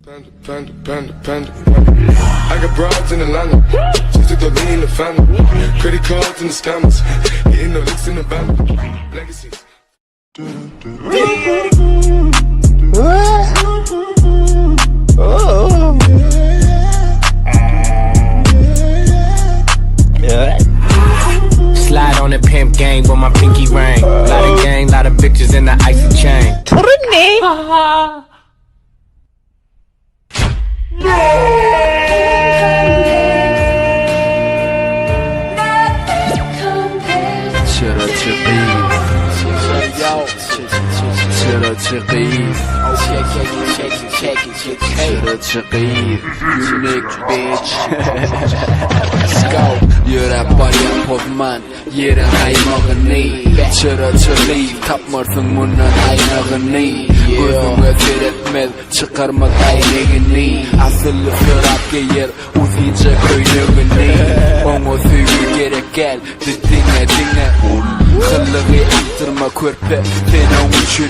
I got broads in Atlanta, just to throw me in the family. Credit cards and the scammers, getting the licks in the van. Legacies. Slide on the pimp gang with my pinky ring. Lot of gang, lot of bitches in the icy chain. 그렇네. Yürep var ya pozman yerin aymağını Çıra tapmarsın bundan aynağını Gözüme seyretmez çıkarma kaynağını Asıllı sırat geyer uzice köylüğünü Onu söyle gerek gel dinle Kıllığı attırma körpe sen onun için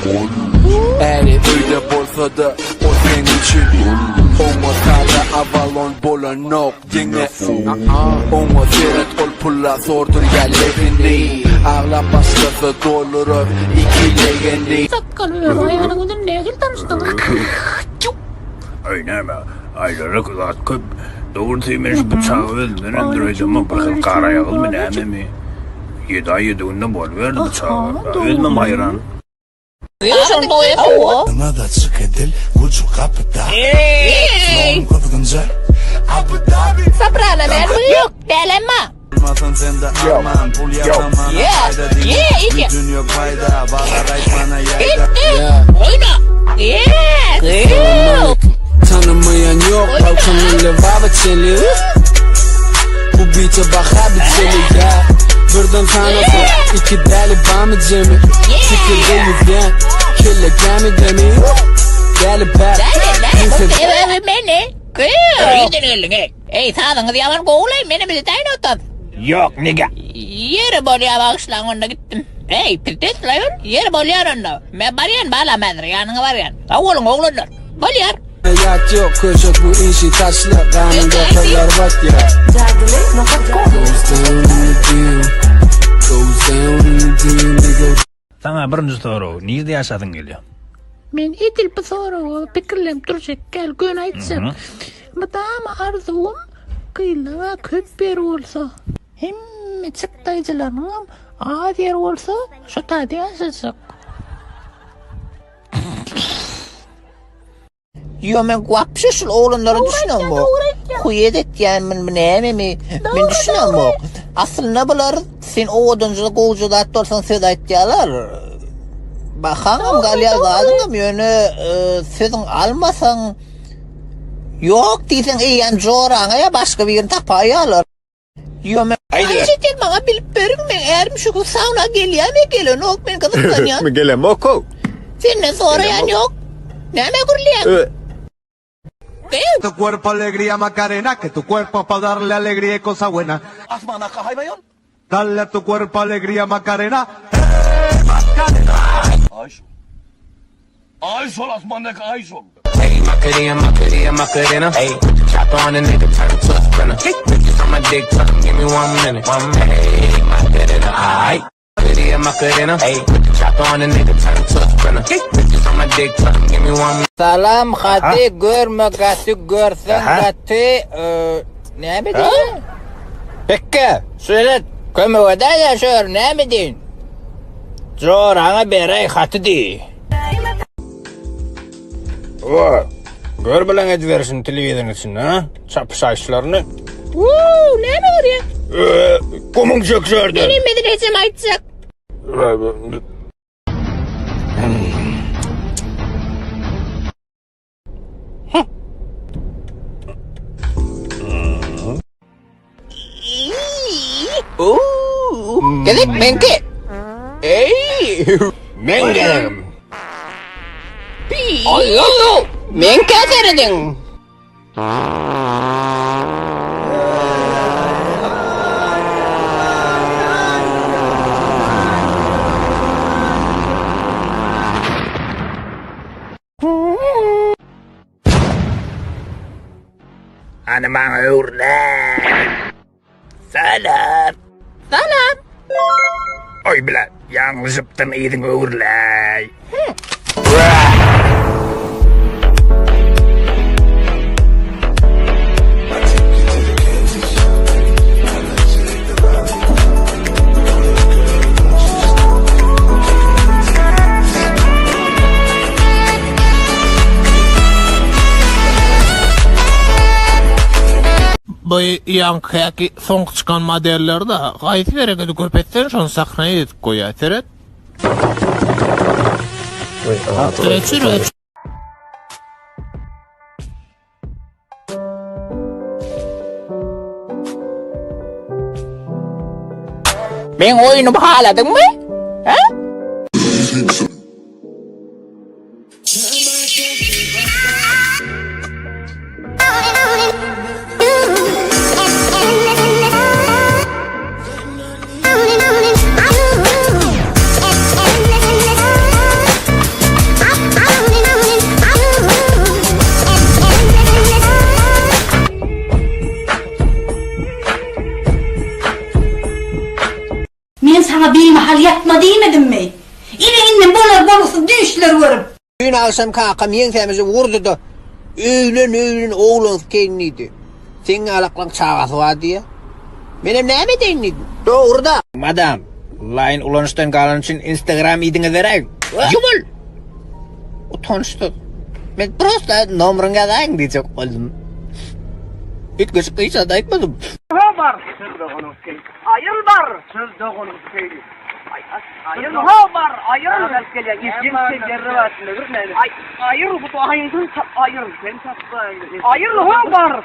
Eri öyle bolsa da o sen için Onu sada avalon bolanok dinle Onu seyret ol pulla sordur yerlerini Ağla başkası dolurur ikilerini Sakkalıyor ayağına kadar ne tanıştın? Oynama. Ayları kulak köp. Doğurtuymuş bıçağı öldürün öldüreceğim. Bakın karaya kıl mı ne mi? 7 ay yediğinde bol verdi bıçağı. Ölmem hayran. Yaşın doya soğuk. Sabrana ben mi yok? Belenme. İki. Oyna. Tanımayan yok balkonuyla vava çeli Bu beat'e baka biteli ya Birden tanıfı iki deli bamı cemi Fikirde yüzgen kelle gemi demi Deli bak Beni. Ey sağdınız yaman koğulayım beni bizi tayin otan. Yok nigga. Yeri bolya bağışlan onda gittim. Ey pirtet layon yeri bolya onda. Me bariyan bala medri yanına bariyan. Oğlun oğlunlar. Bolyar. Hayat yok köşek bu işi taşlı Kanında kallar bak ya Sana birinci soru. Nerede yaşadın geliyor? Men etil pasoro pikirlem turacak gel gün aytsak. Madama arzum kıyla köp bir olsa. Hem çıktaycılarım adir olsa şu tadı yaşayacak. Yo men guapşış oğlanları düşünüyorum bu. Kuyedet yani men düşünüyorum bu. Aslında bunlar sen o odancılık oğucuda hatta olsan söz diyorlar. Bakalım galyal gazım yönü sözün almasan yok diysen yan jorana ya başka bir yerin tapayalır. Yo men ayşetel bana bilip verin men eğer şu sauna geliyor mu geliyor yok men kadın ya. Mi gele moko. Senin sonra yan yok. Ne me kurluyum? Tu cuerpo alegría Macarena, que tu cuerpo es para darle alegría y cosa buena. Dale a tu cuerpo alegría Macarena. Ay sol asmandaki ay sol. Hey, Macarena. Hey, chop on a nigga, turn to a sprinter. Bitches on my dick, give me 1 minute. Hey, Macarena. Aight. Macarena. Hey, chop on a nigga, turn to a sprinter. Bitches on my dick, give me 1 minute. Salam hati görme gati görsen gati ne mi diyorsun? Peki söyle kömüvede yaşıyor ne mi diyorsun? Zorana berey hati di. Gör bilen ediversin televizyonun içinde ha? Çapış ayşlarını. Ne mi var ya? Kumun çöksördü. Benim medresem aytsak. Gelip menke. Ey! Ben gelirim. Ay yolu. Menke deredin. Hani bana uğurlar. Salam. Salam. Oy bile yanlışıptın iyiydin uğurlar. Bu yankıki son çıkan modellerde qaysi bereketi köpetsen şonu sahnaya edip koya teret. Reçir. Ben oyunu bağladın mı? He? Men sana bir mahal yatma demedim mi? İne bolar bolasın düşler varım. Dün akşam kakam yengemizi vurdu da öğlen oğlan kendiydi. Senin alaklan çağası vardı ya. Benim ne mi denliydin? Doğru da. Madam, line ulanıştan kalan için Instagram idiniz vereyim. Yumul. Utançtı. Ben prosta numarını dayın diyecek oldum. Hiç gözüküyse da etmedim. Var. Ayıl var. Söz doğunuz keyli. Ayıl var. Ayıl. İzgin seyirri var. Ayıl bu ayın ayıl. Ayıl var.